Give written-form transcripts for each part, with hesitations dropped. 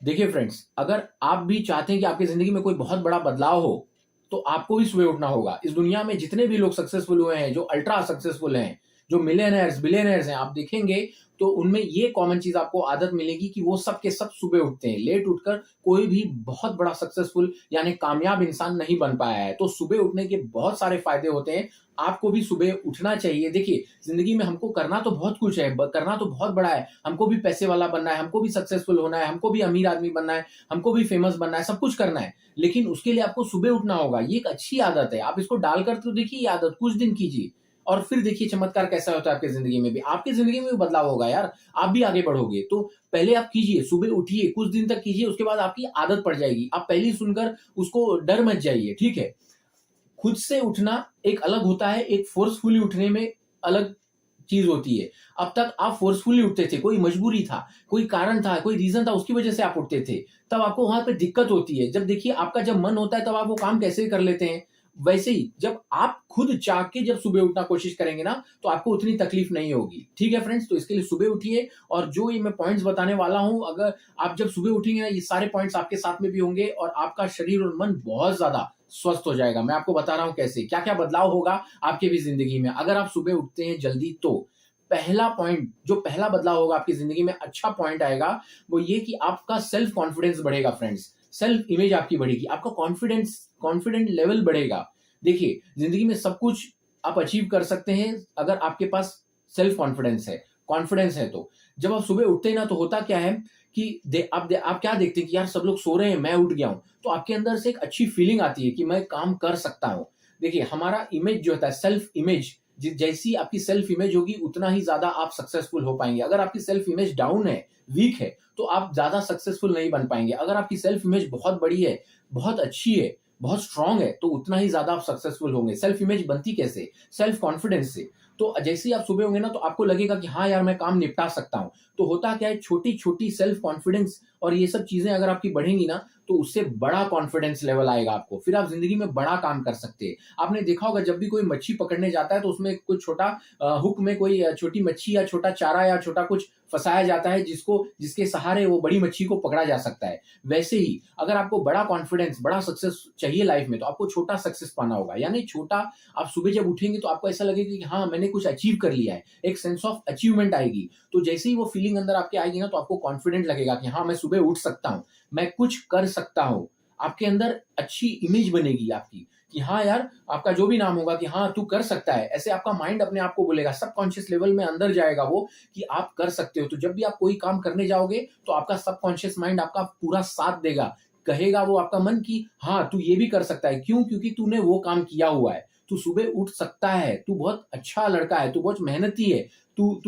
देखिए फ्रेंड्स, अगर आप भी चाहते हैं कि आपकी ज़िंदगी में कोई बहुत बड़ा बदलाव हो, तो आपको भी सुबह उठना होगा। इस दुनिया में जितने भी लोग सक्सेसफुल हुए हैं, जो अल्ट्रा सक्सेसफुल हैं, जो मिलियनेयर्स, बिलियनेयर्स हैं, आप देखेंगे तो उनमें ये कॉमन चीज़ आपको आदत मिलेगी कि वो सब के सब सुबह उठते हैं। लेट उठकर कोई भी बहुत बड़ा सक्सेसफुल यानी कामयाब इंसान नहीं बन पाया है। तो सुबह उठने के बहुत सारे फ़ायदे होते हैं। आपको भी सुबह उठना चाहिए। देखिए, ज़िंदगी में हमको करना तो बहुत कुछ है, ब करना तो बहुत बड़ा है। हमको भी पैसे वाला बनना है, हमको भी सक्सेसफुल होना है, हमको भी अमीर आदमी बनना है, हमको भी फेमस बनना है, सब कुछ करना है। लेकिन उसके लिए आपको सुबह उठना होगा। ये एक अच्छी आदत है। आप इसको डालकर तो देखिए ये आदत कुछ दिन कीजिए और फिर देखिए चमत्कार कैसा होता है आपकी ज़िंदगी में भी। आपकी ज़िंदगी में भी बदलाव होगा यार, आप भी आगे बढ़ोगे। तो पहले आप कीजिए, सुबह उठिए, कुछ दिन तक कीजिए, उसके बाद आपकी आदत पड़ जाएगी। आप पहले ही सुनकर उसको डर मत जाइए, ठीक है? खुद से उठना एक अलग होता है, एक फ़ोर्सफुली उठने में अलग चीज़ होती है। अब तक आप फ़ोर्सफुली उठते थे, कोई मजबूरी था, कोई कारण था, कोई रीज़न था, उसकी वजह से आप उठते थे। तब आपको वहाँ पे दिक्कत होती है। जब देखिए आपका जब मन होता है तब आप वो काम कैसे कर लेते हैं। वैसे ही जब आप खुद चाह के जब सुबह उठना कोशिश करेंगे ना, तो आपको उतनी तकलीफ नहीं होगी। ठीक है फ्रेंड्स? तो इसके लिए सुबह उठिए और जो ये मैं पॉइंट्स बताने वाला हूँ, अगर आप जब सुबह उठेंगे ना, ये सारे पॉइंट्स आपके साथ में भी होंगे और आपका शरीर और मन बहुत ज़्यादा स्वस्थ हो जाएगा। मैं आपको बता रहा हूँ कैसे, क्या-क्या बदलाव होगा आपकी भी ज़िंदगी में, अगर आप सुबह उठते हैं जल्दी तो। पहला पॉइंट, जो पहला बदलाव होगा आपकी ज़िंदगी में, अच्छा पॉइंट आएगा, वो ये कि आपका सेल्फ कॉन्फिडेंस बढ़ेगा फ्रेंड्स। सेल्फ इमेज आपकी बढ़ेगी, आपका कॉन्फिडेंट लेवल बढ़ेगा। देखिए, ज़िंदगी में सब कुछ आप अचीव कर सकते हैं अगर आपके पास सेल्फ कॉन्फिडेंस है तो। जब आप सुबह उठते हैं ना, तो होता क्या है कि आप क्या देखते हैं कि यार सब लोग सो रहे हैं, मैं उठ गया हूँ। तो आपके अंदर से एक अच्छी फीलिंग आती है कि मैं काम कर सकता हूँ। देखिए, हमारा इमेज जो होता है, सेल्फ इमेज, जैसी आपकी सेल्फ इमेज होगी उतना ही ज़्यादा आप सक्सेसफुल हो पाएँगे। अगर आपकी सेल्फ इमेज डाउन है, वीक है, तो आप ज़्यादा सक्सेसफुल नहीं बन पाएँगे। अगर आपकी सेल्फ इमेज बहुत बड़ी है, बहुत अच्छी है, बहुत स्ट्रॉन्ग है, तो उतना ही ज़्यादा आप सक्सेसफुल होंगे। सेल्फ इमेज बनती कैसे? सेल्फ कॉन्फिडेंस से। तो जैसे ही आप सुबह होंगे ना, तो आपको लगेगा कि हाँ यार, मैं काम निपटा सकता हूँ। तो होता क्या है, छोटी-छोटी सेल्फ कॉन्फिडेंस और ये सब चीज़ें अगर आपकी बढ़ेंगी ना, तो उससे बड़ा कॉन्फिडेंस लेवल आएगा आपको। फिर आप ज़िंदगी में बड़ा काम कर सकते हैं। आपने देखा होगा जब भी कोई मच्छी पकड़ने जाता है, तो उसमें कोई छोटा हुक में कोई छोटी मच्छी या छोटा चारा या छोटा कुछ फँसाया जाता है, जिसके सहारे वो बड़ी मच्छी को पकड़ा जा सकता है। वैसे ही अगर आपको बड़ा कॉन्फिडेंस, बड़ा सक्सेस चाहिए लाइफ़ में, तो आपको छोटा सक्सेस पाना होगा। यानी छोटा, आप सुबह जब उठेंगे तो आपको ऐसा लगेगा कि हाँ, मैंने कुछ अचीव कर लिया है। एक सेंस ऑफ अचीवमेंट आएगी। तो जैसे ही वो फीलिंग अंदर आपके आएगी ना, तो आपको कॉन्फिडेंट लगेगा कि हाँ, मैं सुबह उठ सकता हूँ, मैं कुछ कर सकता हूँ। आपके अंदर अच्छी इमेज बनेगी आपकी कि हाँ यार, आपका जो भी नाम होगा कि हाँ, तू कर सकता है। ऐसे आपका माइंड अपने आप को बोलेगा, सबकॉन्शियस लेवल में अंदर जाएगा वो कि आप कर सकते हो। तो जब भी आप कोई काम करने जाओगे, तो आपका सबकॉन्शियस माइंड आपका पूरा साथ देगा। कहेगा वो आपका मन कि हाँ, तू ये भी कर सकता है। क्यों? क्योंकि तूने वो काम किया हुआ है। तू सुबह उठ सकता है, तू बहुत अच्छा लड़का है, तू बहुत मेहनती है, तू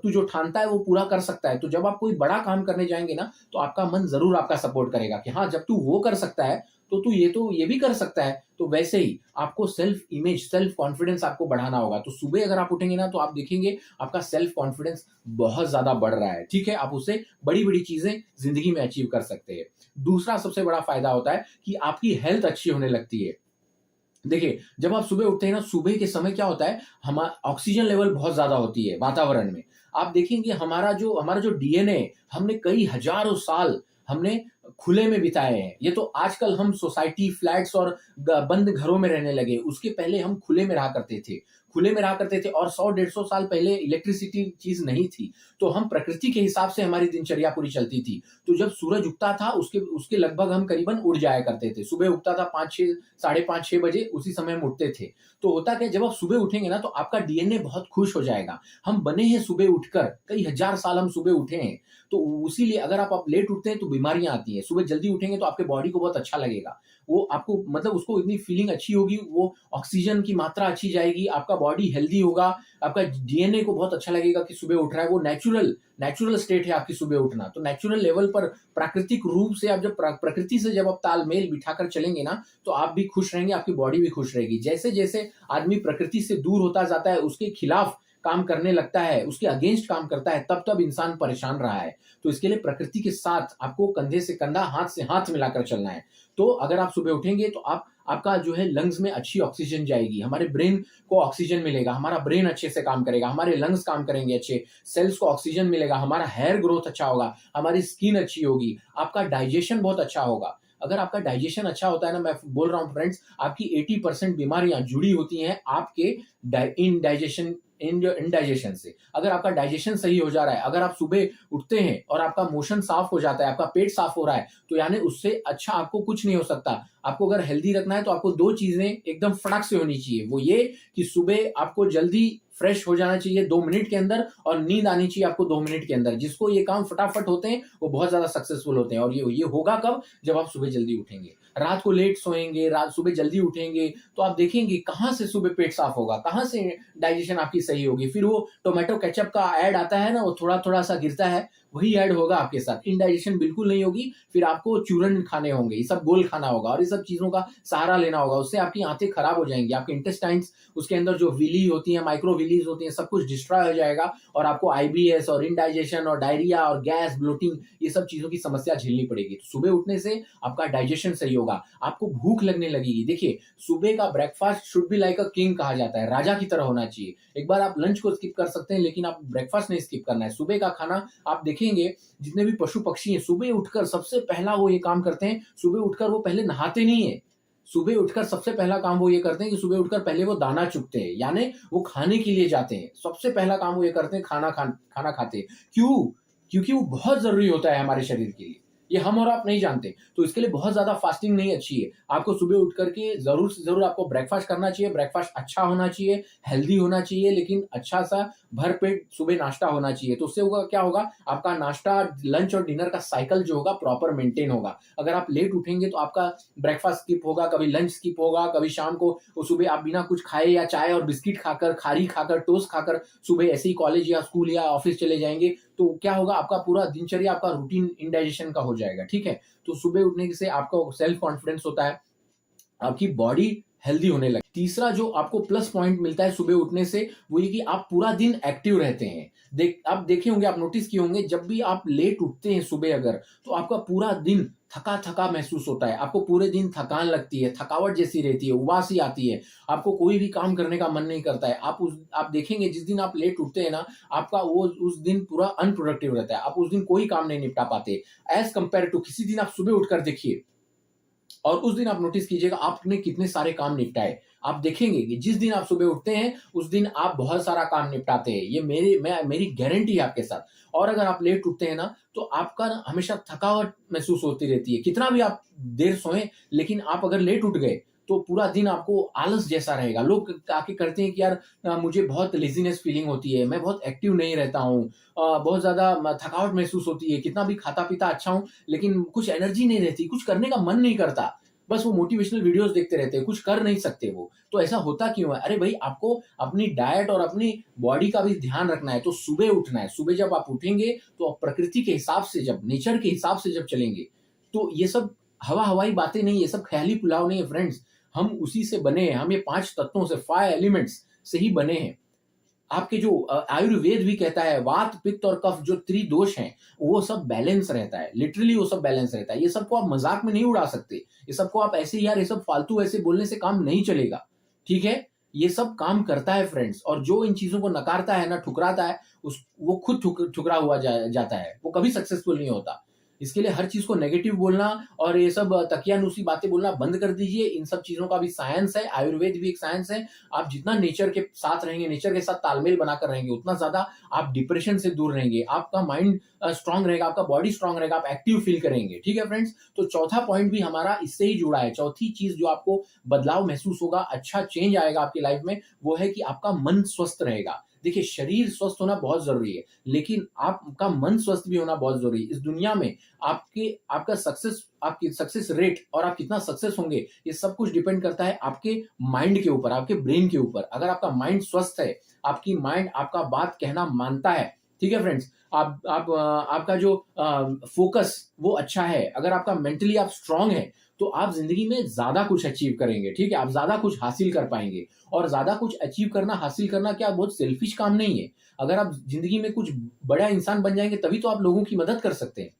जो ठानता है वो पूरा कर सकता है। तो जब आप कोई बड़ा काम करने जाएँगे ना, तो आपका मन ज़रूर आपका सपोर्ट करेगा कि हाँ, जब तू वो कर सकता है, तो ये भी कर सकता है। तो वैसे ही आपको सेल्फ इमेज, सेल्फ कॉन्फिडेंस आपको बढ़ाना होगा। तो सुबह अगर आप उठेंगे ना, तो आप देखेंगे आपका सेल्फ कॉन्फिडेंस बहुत ज़्यादा बढ़ रहा है, ठीक है? आप उससे बड़ी-बड़ी चीज़ें ज़िंदगी में अचीव कर सकते हैं। दूसरा सबसे बड़ा फ़ायदा होता है कि आपकी हेल्थ अच्छी होने लगती है। देखिए, जब आप सुबह उठते हैं ना, सुबह के समय क्या होता है, हमा ऑक्सीजन लेवल बहुत ज़्यादा होती है वातावरण में। आप देखेंगे हमारा जो डीएनए, हमने कई हज़ारों साल हमने खुले में बिताए हैं। ये तो आजकल हम सोसाइटी, फ्लैट्स और बंद घरों में रहने लगे। उसके पहले हम खुले में रहा करते थे। खुले में रहा करते थे और 100 डेढ़ 100 साल पहले इलेक्ट्रिसिटी चीज़ नहीं थी। तो हम प्रकृति के हिसाब से हमारी दिनचर्या पूरी चलती थी। तो जब सूरज उगता था, उसके उसके लगभग हम करीबन उठ जाया करते थे। सुबह उगता था 5-6, साढ़े 5-6 बजे, उसी समय हम उठते थे। तो होता क्या है, जब आप सुबह उठेंगे ना, तो आपका डीएनए बहुत खुश हो जाएगा। हम बने हैं सुबह उठकर, कई हज़ार साल हम सुबह उठे हैं। तो उसीलिए अगर आप लेट उठते हैं तो बीमारियाँ आती हैं। सुबह जल्दी उठेंगे तो आपके बॉडी को बहुत अच्छा लगेगा। वो आपको मतलब उसको इतनी फीलिंग अच्छी होगी, वो ऑक्सीजन की मात्रा अच्छी जाएगी, आपका बॉडी हेल्दी होगा, आपका डीएनए को बहुत अच्छा लगेगा कि सुबह उठ रहा है। वो नेचुरल स्टेट है आपकी सुबह उठना। तो नेचुरल लेवल पर, प्राकृतिक रूप से आप जब प्रकृति से जब आप तालमेल बिठाकर चलेंगे ना, तो आप भी खुश रहेंगे, आपकी बॉडी भी खुश रहेगी। जैसे-जैसे आदमी प्रकृति से दूर होता जाता है, उसके खिलाफ काम करने लगता है, उसके अगेंस्ट काम करता है, तब-तब इंसान परेशान रहा है। तो इसके लिए प्रकृति के साथ आपको कंधे से कंधा, हाथ से हाथ मिलाकर चलना है। तो अगर आप सुबह उठेंगे तो आप आपका जो है लंग्स में अच्छी ऑक्सीजन जाएगी, हमारे ब्रेन को ऑक्सीजन मिलेगा, हमारा ब्रेन अच्छे से काम करेगा, हमारे लंग्स काम करेंगे अच्छे, सेल्स को ऑक्सीजन मिलेगा, हमारा हेयर ग्रोथ अच्छा होगा, हमारी स्किन अच्छी होगी, आपका डाइजेशन बहुत अच्छा होगा। अगर आपका डाइजेशन अच्छा होता है ना, मैं बोल रहा हूँ फ्रेंड्स, आपकी 80% बीमारियां जुड़ी होती हैं आपके इनडाइजेशन से। अगर आपका डाइजेशन सही हो जा रहा है, अगर आप सुबह उठते हैं और आपका मोशन साफ हो जाता है, आपका पेट साफ हो रहा है, तो यानी उससे अच्छा आपको कुछ नहीं हो सकता। आपको अगर हेल्दी रखना है तो आपको दो चीजें एकदम फटाक से होनी चाहिए। वो ये कि सुबह आपको जल्दी फ्रेश हो जाना चाहिए 2 मिनट के अंदर, और नींद आनी चाहिए आपको 2 मिनट के अंदर। जिसको ये काम फटाफट होते हैं वो बहुत ज्यादा सक्सेसफुल होते हैं। और ये होगा कब? जब आप सुबह जल्दी उठेंगे। रात को लेट सोएंगे, रात सुबह जल्दी उठेंगे, तो आप देखेंगे कहां से सुबह पेट साफ होगा, कहां से डाइजेशन आपकी सही होगी। फिर वो टोमेटो केचप का ऐड आता है ना, वो थोड़ा थोड़ा सा गिरता है, वही ऐड होगा आपके साथ। इनडाइजेशन बिल्कुल नहीं होगी, फिर आपको चूरन खाने होंगे, ये सब गोल खाना होगा और ये सब चीजों का सहारा लेना होगा। उससे आपकी आंतें खराब हो जाएंगी, आपके इंटेस्टाइन्स, उसके अंदर जो विली होती है, माइक्रो विलीज होती है, सब कुछ डिस्ट्रॉय हो जाएगा और आपको आईबीएस और इनडाइजेशन और डायरिया और गैस, ब्लोटिंग, ये सब चीजों की समस्या झेलनी पड़ेगी। तो सुबह उठने से आपका डाइजेशन सही होगा, आपको भूख लगने लगेगी। देखिए, सुबह का breakfast should be like a king कहा जाता है, राजा की तरह होना चाहिए। एक बार आप लंच को स्किप कर सकते हैं, लेकिन आप ब्रेकफास्ट नहीं स्किप करना है। सुबह का खाना आप देखेंगे, जितने भी पशु पक्षी हैं, सुबह उठकर सबसे पहला वो ये काम करते हैं, सुबह उठकर वो पहले नहाते नहीं है। सुबह उठकर सबसे पहला काम वो ये करते हैं कि सुबह उठकर पहले वो दाना चुगते हैं, यानी वो खाने के लिए जाते हैं। सबसे पहला काम वो ये करते हैं, खाना खाते हैं। क्यों? क्योंकि वो बहुत जरूरी होता है हमारे शरीर के लिए। ये हम और आप नहीं जानते, तो इसके लिए बहुत ज्यादा फास्टिंग नहीं अच्छी है। आपको सुबह उठ करके जरूर से जरूर आपको ब्रेकफास्ट करना चाहिए। ब्रेकफास्ट अच्छा होना चाहिए, हेल्दी होना चाहिए, लेकिन अच्छा सा भरपेट सुबह नाश्ता होना चाहिए। तो उससे होगा क्या होगा, आपका नाश्ता, लंच और डिनर का साइकिल जो होगा प्रॉपर मेंटेन होगा। अगर आप लेट उठेंगे तो आपका ब्रेकफास्ट स्किप होगा, कभी लंच स्किप होगा, कभी शाम को सुबह आप बिना कुछ खाए या चाय और बिस्किट खाकर, खारी खाकर, टोस्ट खाकर सुबह ऐसे ही कॉलेज या स्कूल या ऑफिस चले जाएंगे, तो क्या होगा, आपका पूरा दिनचर्या, आपका रूटीन इनडाइजेशन का हो जाएगा। ठीक है, तो सुबह उठने से आपका सेल्फ कॉन्फिडेंस होता है, आपकी बॉडी हेल्दी होने लगे। तीसरा जो आपको प्लस पॉइंट मिलता है सुबह उठने से, वो ये कि आप पूरा दिन एक्टिव रहते हैं। आप देखे होंगे, आप नोटिस किए होंगे, जब भी आप लेट उठते हैं सुबह अगर, तो आपका पूरा दिन थका थका महसूस होता है, आपको पूरे दिन थकान लगती है, थकावट जैसी रहती है, उबासी आती है, आपको कोई भी काम करने का मन नहीं करता है। आप देखेंगे जिस दिन आप लेट उठते हैं ना, आपका वो उस दिन पूरा अनप्रोडक्टिव रहता है, आप उस दिन कोई काम नहीं निपटा पाते। एज कंपेयर टू किसी दिन आप सुबह उठकर देखिए और उस दिन आप नोटिस कीजिएगा आपने कितने सारे काम निपटाए। आप देखेंगे कि जिस दिन आप सुबह उठते हैं उस दिन आप बहुत सारा काम निपटाते हैं, ये मेरी गारंटी है आपके साथ। और अगर आप लेट उठते हैं ना, तो आपका ना हमेशा थकावट महसूस होती रहती है, कितना भी आप देर सोएं, लेकिन आप अगर लेट उठ गए तो पूरा दिन आपको आलस जैसा रहेगा। लोग आके करते हैं कि यार मुझे बहुत लेजीनेस फीलिंग होती है, मैं बहुत एक्टिव नहीं रहता हूँ, बहुत ज्यादा थकावट महसूस होती है, कितना भी खाता पीता अच्छा हूँ, लेकिन कुछ एनर्जी नहीं रहती, कुछ करने का मन नहीं करता, बस वो मोटिवेशनल वीडियोस देखते रहते हैं, कुछ कर नहीं सकते वो। तो ऐसा होता क्यों है? अरे भाई, आपको अपनी डाइट और अपनी बॉडी का भी ध्यान रखना है, तो सुबह उठना है। सुबह जब आप उठेंगे तो आप प्रकृति के हिसाब से, जब नेचर के हिसाब से जब चलेंगे, तो ये सब हवाई बातें नहीं, ये सब ख्याली पुलाव नहीं है फ्रेंड्स। हम उसी से बने हैं, हम ये 5 तत्वों से, 5 एलिमेंट्स से ही बने हैं। आपके जो आयुर्वेद भी कहता है, वात पित्त और कफ जो त्रिदोष हैं, वो सब बैलेंस रहता है, लिटरली वो सब बैलेंस रहता है। ये सबको आप मजाक में नहीं उड़ा सकते, ये सबको आप ऐसे यार, ये सब फालतू ऐसे बोलने से काम नहीं चलेगा। ठीक है, ये सब काम करता है फ्रेंड्स। और जो इन चीजों को नकारता है ना, ठुकराता है, उस वो खुद ठुकरा हुआ जाता है, वो कभी सक्सेसफुल नहीं होता। इसके लिए हर चीज को नेगेटिव बोलना और ये सब तकियानुसी बातें बोलना बंद कर दीजिए। इन सब चीजों का भी साइंस है, आयुर्वेद भी एक साइंस है। आप जितना नेचर के साथ रहेंगे, नेचर के साथ तालमेल बनाकर रहेंगे, उतना ज्यादा आप डिप्रेशन से दूर रहेंगे, आपका माइंड स्ट्रांग रहेगा, आपका बॉडी स्ट्रांग रहेगा, आप एक्टिव फील करेंगे। ठीक है फ्रेंड्स, तो चौथा पॉइंट भी हमारा इससे ही जुड़ा है। चौथी चीज जो आपको बदलाव महसूस होगा, अच्छा चेंज आएगा आपकी लाइफ में, वो है कि आपका मन स्वस्थ रहेगा। देखिए, शरीर स्वस्थ होना बहुत जरूरी है, लेकिन आपका मन स्वस्थ भी होना बहुत जरूरी है। इस दुनिया में आपकी सक्सेस रेट और आप कितना सक्सेस होंगे, ये सब कुछ डिपेंड करता है आपके माइंड के ऊपर, आपके ब्रेन के ऊपर। अगर आपका माइंड स्वस्थ है, आपकी माइंड आपका बात कहना मानता है, ठीक है फ्रेंड्स, आपका जो फोकस वो अच्छा है, अगर आपका मेंटली आप स्ट्रांग है, तो आप जिंदगी में ज्यादा कुछ अचीव करेंगे। ठीक है, आप ज्यादा कुछ हासिल कर पाएंगे। और ज्यादा कुछ अचीव करना, हासिल करना क्या बहुत सेल्फिश काम नहीं है। अगर आप जिंदगी में कुछ बड़ा इंसान बन जाएंगे, तभी तो आप लोगों की मदद कर सकते हैं।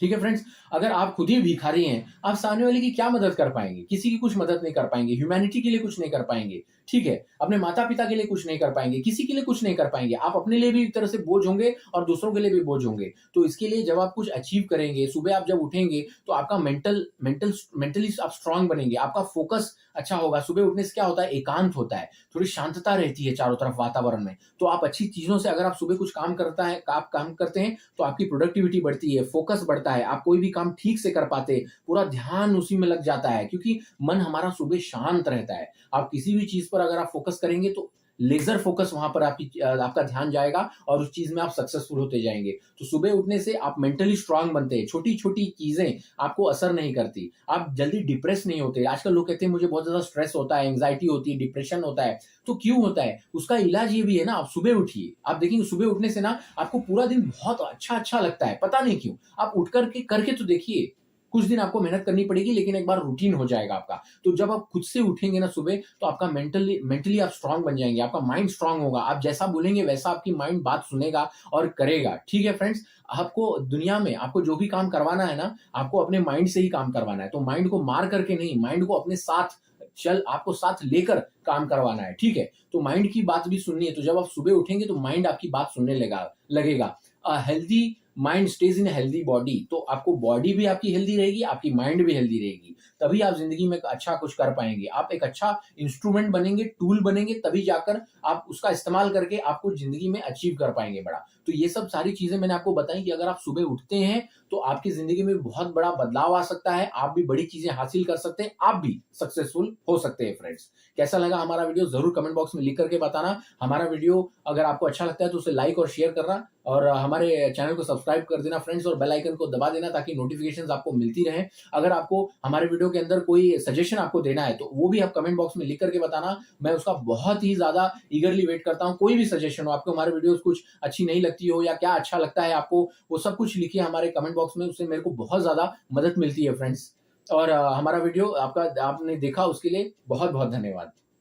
ठीक है फ्रेंड्स, अगर आप खुद ही भिखारी हैं, आप सामने वाले की क्या मदद कर पाएंगे? किसी की कुछ मदद नहीं कर पाएंगे, ह्यूमैनिटी के लिए कुछ नहीं कर पाएंगे, ठीक है? अपने माता पिता के लिए कुछ नहीं कर पाएंगे, किसी के लिए कुछ नहीं कर पाएंगे। आप अपने लिए भी एक तरह से बोझ होंगे और दूसरों के लिए भी बोझ होंगे। तो इसके लिए जब आप कुछ अचीव करेंगे, सुबह आप जब उठेंगे तो आपका मेंटली आप स्ट्रांग बनेंगे, आपका फोकस अच्छा होगा। सुबह उठने से क्या होता है, एकांत होता है, थोड़ी शांतता रहती है चारों तरफ वातावरण में। तो आप अच्छी चीजों से, अगर आप सुबह कुछ आप काम करते हैं तो आपकी प्रोडक्टिविटी बढ़ती है, फोकस बढ़ता है, आप कोई भी काम ठीक से कर पाते हैं, पूरा ध्यान उसी में लग जाता है, क्योंकि मन हमारा सुबह शांत रहता है। आप किसी भी चीज पर अगर आप फोकस करेंगे तो लेजर फोकस वहां पर आपका ध्यान जाएगा और उस चीज में आप सक्सेसफुल होते जाएंगे। तो सुबह उठने से आप मेंटली स्ट्रांग बनते हैं, छोटी छोटी चीजें आपको असर नहीं करती, आप जल्दी डिप्रेस नहीं होते। आजकल लोग कहते हैं मुझे बहुत ज्यादा स्ट्रेस होता है, एंग्जाइटी होती है, डिप्रेशन होता है। तो क्यों होता है? उसका इलाज ये भी है ना, आप सुबह उठिए। आप देखेंगे सुबह उठने से ना आपको पूरा दिन बहुत अच्छा अच्छा लगता है, पता नहीं क्यों। आप उठ करके तो देखिए, कुछ दिन आपको मेहनत करनी पड़ेगी, लेकिन एक बार रूटीन हो जाएगा आपका। तो जब आप खुद से उठेंगे ना सुबह, तो आपका मेंटली आप स्ट्रांग बन जाएंगे, आपका माइंड स्ट्रांग होगा। आप जैसा बोलेंगे वैसा आपकी माइंड बात सुनेगा और करेगा। ठीक है फ्रेंड्स, आपको दुनिया में आपको जो भी काम करवाना है ना, आपको अपने माइंड से ही काम करवाना है। तो माइंड को मार करके नहीं, माइंड को अपने साथ आपको साथ लेकर काम करवाना है। ठीक है, तो माइंड की बात भी सुननी है। तो जब आप सुबह उठेंगे तो माइंड आपकी बात सुनने लगेगा। हेल्दी माइंड स्टेज इन हेल्दी बॉडी। तो आपको बॉडी भी आपकी हेल्दी रहेगी, आपकी माइंड भी हेल्दी रहेगी, तभी आप जिंदगी में अच्छा कुछ कर पाएंगे। आप एक अच्छा इंस्ट्रूमेंट बनेंगे, टूल बनेंगे, तभी जाकर आप उसका इस्तेमाल करके आपको जिंदगी में अचीव कर पाएंगे बड़ा। तो ये सब सारी चीजें मैंने आपको बताई कि अगर आप सुबह उठते हैं तो आपकी जिंदगी में बहुत बड़ा बदलाव आ सकता है, आप भी बड़ी चीजें हासिल कर सकते हैं, आप भी सक्सेसफुल हो सकते हैं। फ्रेंड्स, कैसा लगा हमारा वीडियो जरूर कमेंट बॉक्स में लिख करके बताना। हमारा वीडियो अगर आपको अच्छा लगता है तो उसे लाइक और शेयर करना, और हमारे चैनल को सब्सक्राइब कर देना फ्रेंड्स, और बेल आइकन को दबा देना ताकि नोटिफिकेशंस आपको मिलती रहें। अगर आपको हमारे वीडियो के अंदर कोई सजेशन आपको देना है तो वो भी आप कमेंट बॉक्स में लिख करके बताना, मैं उसका बहुत ही ज्यादा ईगरली वेट करता हूं। कोई भी सजेशन हो, आपको हमारे वीडियोस कुछ अच्छी नहीं लगती हो या क्या अच्छा लगता है आपको, वो सब कुछ लिखिए हमारे कमेंट बॉक्स में, उससे मेरे को बहुत ज्यादा मदद मिलती है फ्रेंड्स। और हमारा वीडियो आपने देखा उसके लिए बहुत बहुत धन्यवाद।